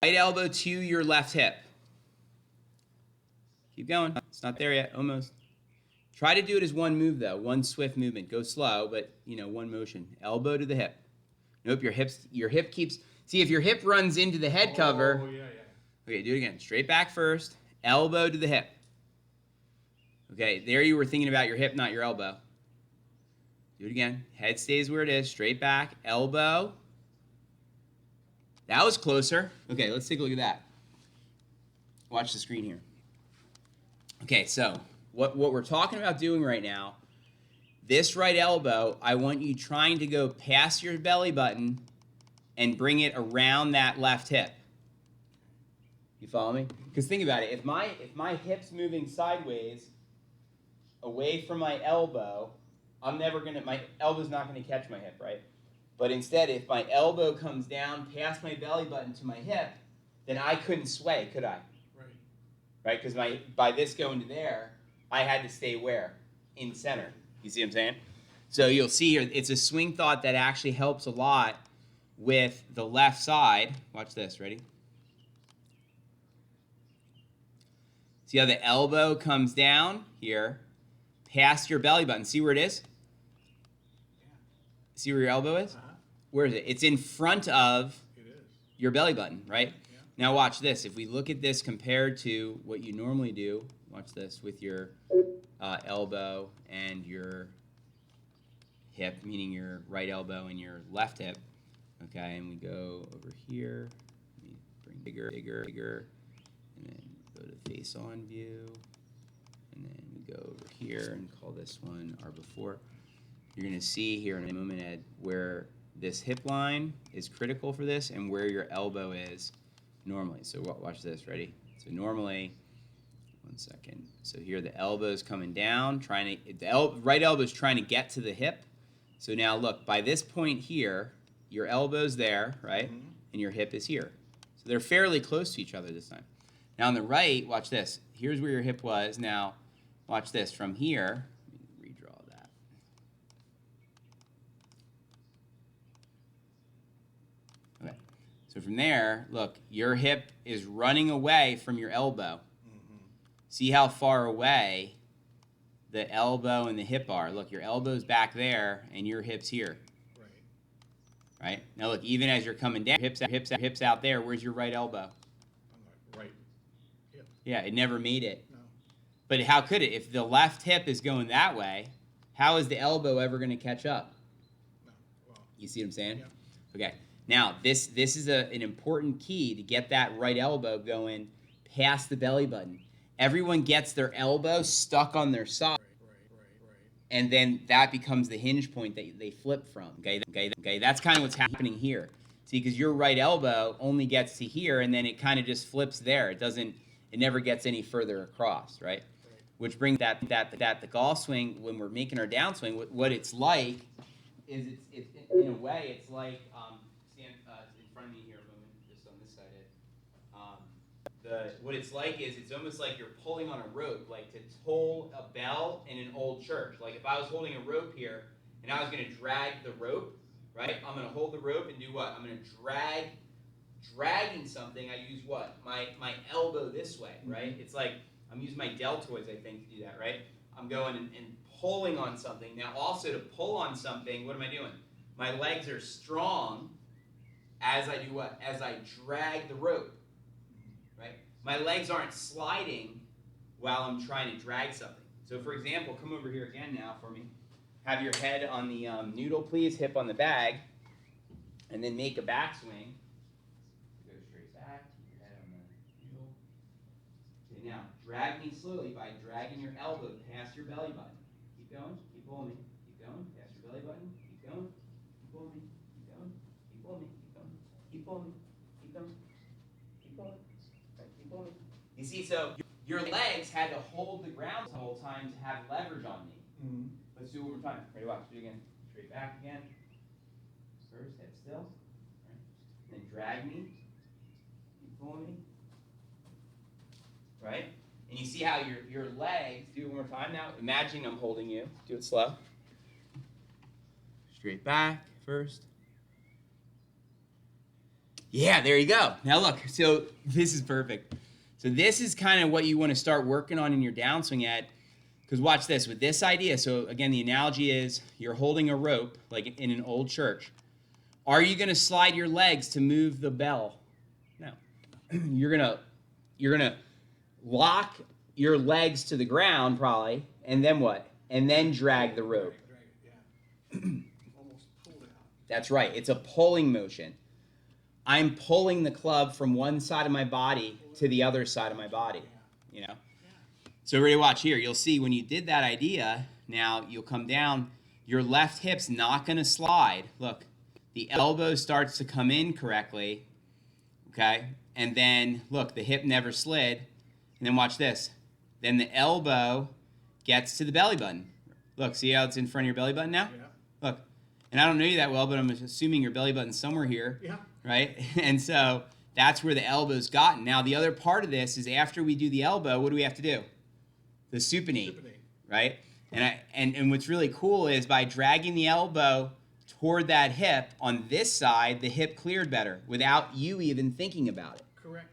Right elbow to your left hip. Keep going. It's not there yet. Almost. Try to do it as one move, though. One swift movement. Go slow, but, one motion. Elbow to the hip. Nope, your hip keeps... See, if your hip runs into the head cover... Oh, yeah. Okay, do it again. Straight back first. Elbow to the hip. Okay, there you were thinking about your hip, not your elbow. Do it again. Head stays where it is. Straight back. Elbow. That was closer. Okay, let's take a look at that. Watch the screen here. Okay, so what we're talking about doing right now, this right elbow, I want you trying to go past your belly button and bring it around that left hip. You follow me? Because think about it. If my hip's moving sideways away from my elbow, my elbow's not gonna catch my hip, right? But instead, if my elbow comes down past my belly button to my hip, then I couldn't sway, could I? Right? Because by this going to there, I had to stay where? In center. You see what I'm saying? So you'll see here, it's a swing thought that actually helps a lot with the left side. Watch this, ready? See how the elbow comes down here, past your belly button. See where it is? See where your elbow is? Where is it? It's in front of your belly button, right? Yeah. Now watch this. If we look at this compared to what you normally do, watch this, with your elbow and your hip, meaning your right elbow and your left hip. Okay, and we go over here. We bring bigger, and then go to face on view. And then we go over here and call this one our before. You're going to see here in a moment, Ed, where this hip line is critical for this and where your elbow is normally. So watch this, ready? So normally, one second. So here the elbow's coming down, right elbow's trying to get to the hip. So now look, by this point here, your elbow's there, right? Mm-hmm. And your hip is here. So they're fairly close to each other this time. Now on the right, watch this. Here's where your hip was. Now watch this. From here, let me redraw that. Okay. So from there, look, your hip is running away from your elbow. Mm-hmm. See how far away the elbow and the hip are. Look, your elbow's back there and your hip's here. Right? Now look, even as you're coming down, hips out there, where's your right elbow? On my right hip. Yeah, it never made it. No. But how could it? If the left hip is going that way, how is the elbow ever going to catch up? No. Well, You see what I'm saying? yeah. Okay. Now, this is an important key to get that right elbow going past the belly button. Everyone gets their elbow stuck on their side. Right. And then that becomes the hinge point that they flip from. Okay. That's kind of what's happening here. See, because your right elbow only gets to here, and then it kind of just flips there. It never gets any further across, right? Which brings that the golf swing, when we're making our downswing, what it's like is it's in a way it's like stand in front of me here a moment, just on this side. What it's like is it's almost like you're pulling on a rope, like to toll a bell in an old church. Like if I was holding a rope here and I was going to drag the rope, right? I'm going to hold the rope and do what? I'm going to dragging something. I use what? My elbow this way, right? It's like I'm using my deltoids, I think, to do that, right? I'm going and pulling on something. Now also to pull on something, what am I doing? My legs are strong as I do what? As I drag the rope. Right? My legs aren't sliding while I'm trying to drag something. So for example, come over here again now for me. Have your head on the noodle, please, hip on the bag, and then make a backswing. Go straight back, keep your head on the noodle. Okay, now, drag me slowly by dragging your elbow past your belly button. Keep going, keep pulling me, keep going, past your belly button, keep going, keep pulling me, keep going, keep pulling me, keep going, keep pulling me, keep going, keep pulling. You see, so your legs had to hold the ground the whole time to have leverage on me. Mm-hmm. Let's do it one more time. Ready, watch. Do it again. Straight back again. First, head still. Right. Then drag me. Keep pulling me. Right? And you see how your legs, do it one more time now. Imagine I'm holding you. Do it slow. Straight back first. Yeah, there you go. Now look, so this is perfect. So this is kind of what you want to start working on in your downswing at, because watch this, with this idea, so again, the analogy is you're holding a rope, like in an old church. Are you going to slide your legs to move the bell? No. You're gonna lock your legs to the ground probably, and then what? And then drag the rope. Drag it, yeah. Almost pull it out. That's right. It's a pulling motion. I'm pulling the club from one side of my body to the other side of my body, you know? So ready to watch here. You'll see when you did that idea, now you'll come down, your left hip's not going to slide. Look, the elbow starts to come in correctly, okay? And then, look, the hip never slid. And then watch this. Then the elbow gets to the belly button. Look, see how it's in front of your belly button now? Yeah. Look, and I don't know you that well, but I'm assuming your belly button's somewhere here. Yeah. Right? And so that's where the elbow's gotten. Now, the other part of this is after we do the elbow, what do we have to do? The supinate, Supinate. right? And what's really cool is by dragging the elbow toward that hip on this side, the hip cleared better without you even thinking about it. Correct.